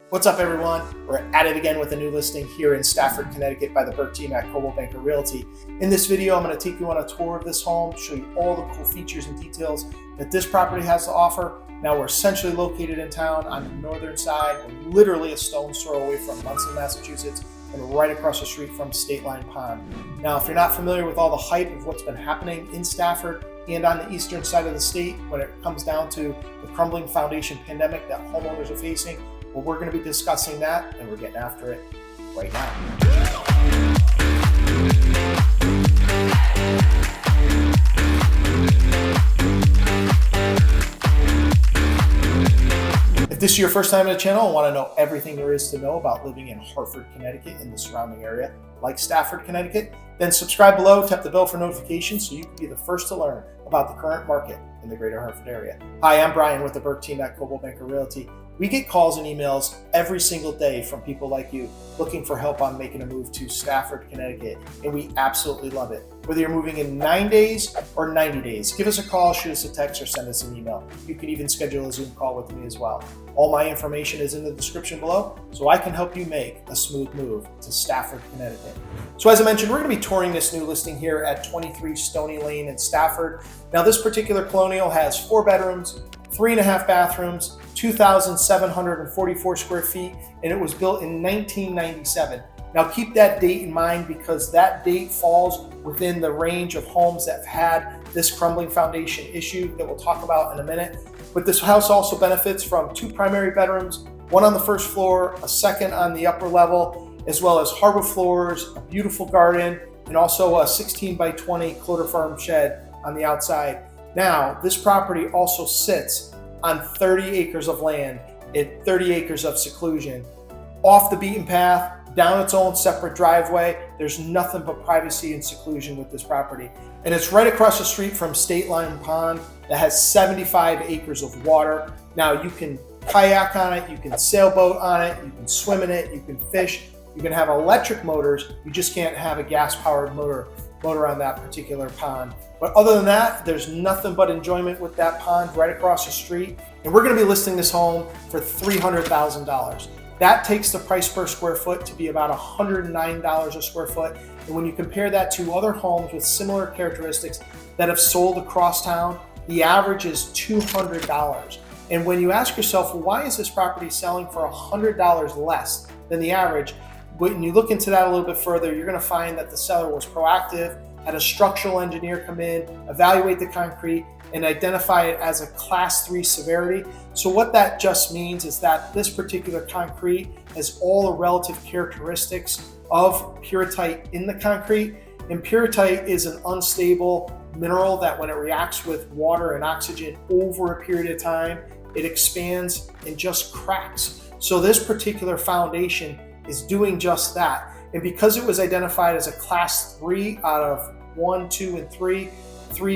What's up, everyone? We're at it again with a new listing here in Stafford, Connecticut by the Burke team at Crumbling Realty. In this video, I'm going to take you on a tour of this home, show you all the cool features and details that this property has to offer. Now, we're essentially located in town on the northern side. We're literally a stone's throw away from Munson, Massachusetts, and right across the street from State Line Pond. Now, if you're not familiar with all the hype of what's been happening in Stafford and on the eastern side of the state when it comes down to the crumbling foundation pandemic that homeowners are facing, well, we're going to be discussing that, and we're getting after it right now. If this is your first time on the channel and want to know everything there is to know about living in Hartford, Connecticut and the surrounding area, like Stafford, Connecticut, then subscribe below, tap the bell for notifications so you can be the first to learn about the current market in the greater Hartford area. Hi, I'm Brian with the Burke team at Crumbling Realty. We get calls and emails every single day from people like you looking for help on making a move to Stafford, Connecticut, and we absolutely love it. Whether you're moving in 9 days or 90 days, give us a call, shoot us a text, or send us an email. You can even schedule a Zoom call with me as well. All my information is in the description below, so I can help you make a smooth move to Stafford, Connecticut. So as I mentioned, we're going to be touring this new listing here at 23 Stony Lane in Stafford. Now, this particular colonial has 4 bedrooms, 3.5 bathrooms, 2,744 square feet, and it was built in 1997. Now keep that date in mind because that date falls within the range of homes that have had this crumbling foundation issue that we'll talk about in a minute. But this house also benefits from 2 primary bedrooms, 1 on the first floor, a 2nd on the upper level, as well as hardwood floors, a beautiful garden, and also a 16 by 20 clotiform shed on the outside. Now, this property also sits on 30 acres of land and 30 acres of seclusion. Off the beaten path, down its own separate driveway, there's nothing but privacy and seclusion with this property. And it's right across the street from State Line Pond that has 75 acres of water. Now you can kayak on it, you can sailboat on it, you can swim in it, you can fish, you can have electric motors, you just can't have a gas-powered motor on that particular pond. But other than that, there's nothing but enjoyment with that pond right across the street. And we're going to be listing this home for $300,000. That takes the price per square foot to be about $109 a square foot. And when you compare that to other homes with similar characteristics that have sold across town, the average is $200. And when you ask yourself, well, why is this property selling for $100 less than the average? When you look into that a little bit further, you're going to find that the seller was proactive, had a structural engineer come in, evaluate the concrete, and identify it as a class 3 severity. So what that just means is that this particular concrete has all the relative characteristics of pyrrhotite in the concrete. And pyrrhotite is an unstable mineral that when it reacts with water and oxygen over a period of time, it expands and just cracks. So this particular foundation is doing just that. And because it was identified as a class 3 out of 1, 2, and 3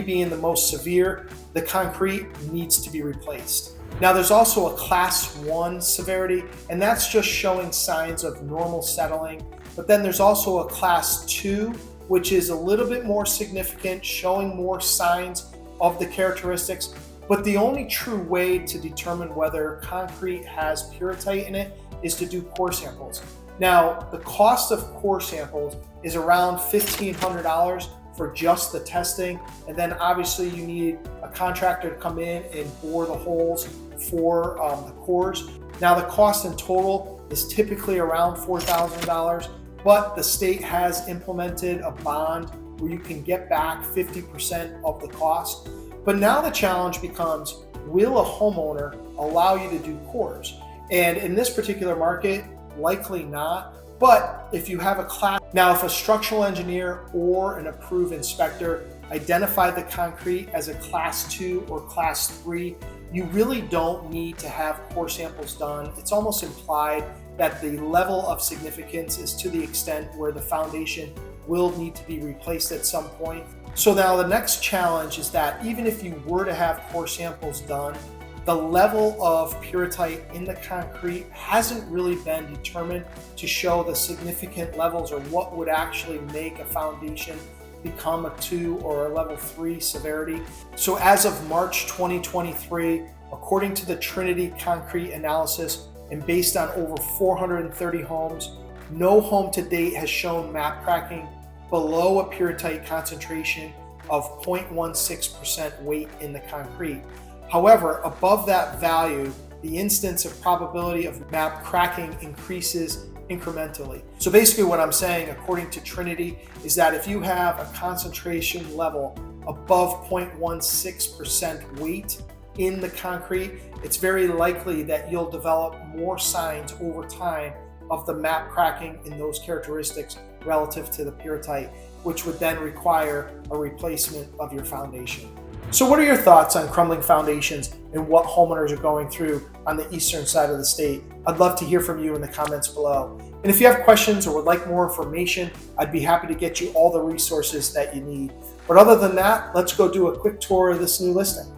being the most severe, the concrete needs to be replaced. Now there's also a class 1 severity, and that's just showing signs of normal settling. But then there's also a class 2, which is a little bit more significant, showing more signs of the characteristics. But the only true way to determine whether concrete has pyrrhotite in it is to do core samples. Now, the cost of core samples is around $1,500 for just the testing. And then obviously you need a contractor to come in and bore the holes for the cores. Now the cost in total is typically around $4,000, but the state has implemented a bond where you can get back 50% of the cost. But now the challenge becomes, will a homeowner allow you to do cores? And in this particular market, likely not. But if you have a class, now if a structural engineer or an approved inspector identified the concrete as a class 2 or class 3, you really don't need to have core samples done. It's almost implied that the level of significance is to the extent where the foundation will need to be replaced at some point. So now the next challenge is that even if you were to have core samples done, the level of pyrrhotite in the concrete hasn't really been determined to show the significant levels or what would actually make a foundation become a 2 or a level 3 severity. So as of March 2023, according to the Trinity concrete analysis, and based on over 430 homes, no home to date has shown map cracking below a pyrrhotite concentration of 0.16% weight in the concrete. However, above that value, the instance of probability of map cracking increases incrementally. So basically what I'm saying, according to Trinity, is that if you have a concentration level above 0.16% weight in the concrete, it's very likely that you'll develop more signs over time of the map cracking in those characteristics relative to the pyrrhotite, which would then require a replacement of your foundation. So what are your thoughts on crumbling foundations and what homeowners are going through on the eastern side of the state? I'd love to hear from you in the comments below. And if you have questions or would like more information, I'd be happy to get you all the resources that you need. But other than that, let's go do a quick tour of this new listing.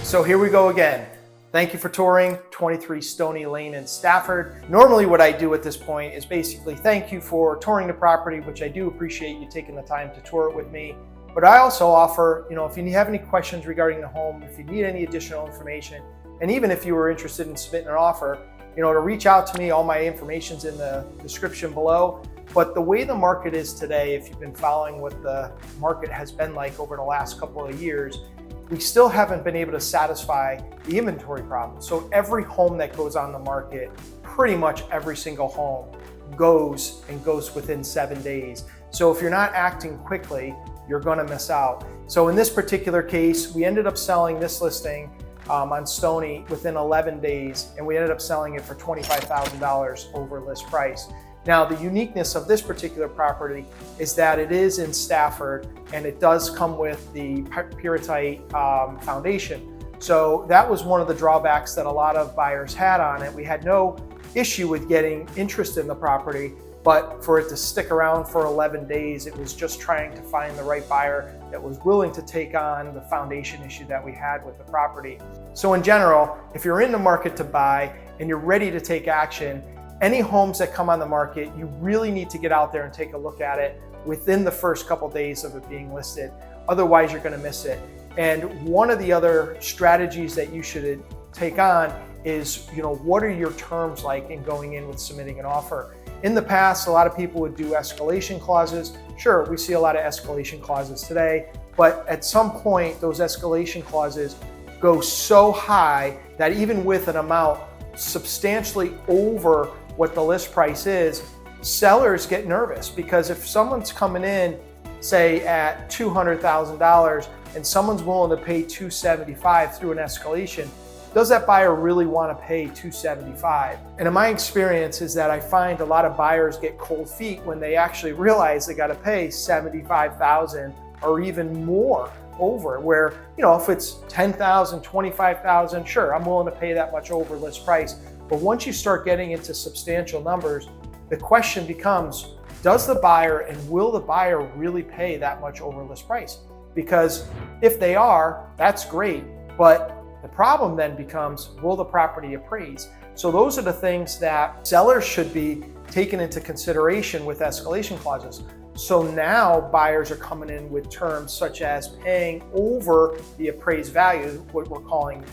So here we go again. Thank you for touring 23 Stony Lane in Stafford. Normally what I do at this point is basically thank you for touring the property, which I do appreciate you taking the time to tour it with me. But I also offer, if you have any questions regarding the home, if you need any additional information, and even if you were interested in submitting an offer, to reach out to me. All my information's in the description below. But the way the market is today, if you've been following what the market has been like over the last couple of years, we still haven't been able to satisfy the inventory problem. So every home that goes on the market, pretty much every single home goes within 7 days. So if you're not acting quickly, you're gonna miss out. So in this particular case, we ended up selling this listing on Stony within 11 days, and we ended up selling it for $25,000 over list price. Now, the uniqueness of this particular property is that it is in Stafford, and it does come with the pyrrhotite foundation. So that was one of the drawbacks that a lot of buyers had on it. We had no issue with getting interest in the property, but for it to stick around for 11 days, it was just trying to find the right buyer that was willing to take on the foundation issue that we had with the property. So in general, if you're in the market to buy and you're ready to take action, any homes that come on the market, you really need to get out there and take a look at it within the first couple days of it being listed. Otherwise, you're gonna miss it. And one of the other strategies that you should take on is, what are your terms like in going in with submitting an offer? In the past, a lot of people would do escalation clauses. Sure, we see a lot of escalation clauses today, but at some point, those escalation clauses go so high that even with an amount substantially over what the list price is, sellers get nervous, because if someone's coming in, say at $200,000 and someone's willing to pay $275,000 through an escalation, does that buyer really want to pay $275,000? And in my experience is that I find a lot of buyers get cold feet when they actually realize they got to pay $75,000 or even more over, where, if it's $10,000, $25,000, sure, I'm willing to pay that much over list price. But once you start getting into substantial numbers, the question becomes, does the buyer and will the buyer really pay that much over list price? Because if they are, that's great. But the problem then becomes, will the property appraise? So those are the things that sellers should be taken into consideration with escalation clauses. So now buyers are coming in with terms such as paying over the appraised value, what we're calling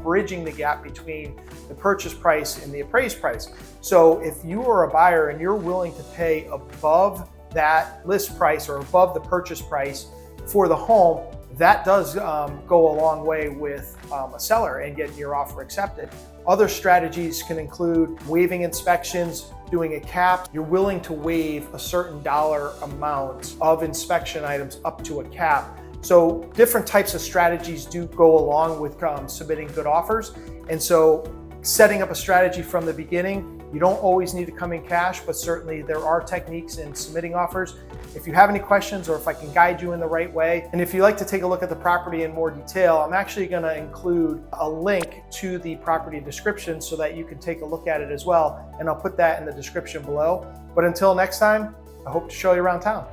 bridging the gap between the purchase price and the appraised price. So if you are a buyer and you're willing to pay above that list price or above the purchase price for the home, that does go a long way with a seller and getting your offer accepted. Other strategies can include waiving inspections, doing a cap. You're willing to waive a certain dollar amount of inspection items up to a cap. So different types of strategies do go along with submitting good offers. And so setting up a strategy from the beginning, you don't always need to come in cash, but certainly there are techniques in submitting offers. If you have any questions or if I can guide you in the right way, and if you'd like to take a look at the property in more detail, I'm actually going to include a link to the property description so that you can take a look at it as well. And I'll put that in the description below. But until next time, I hope to show you around town.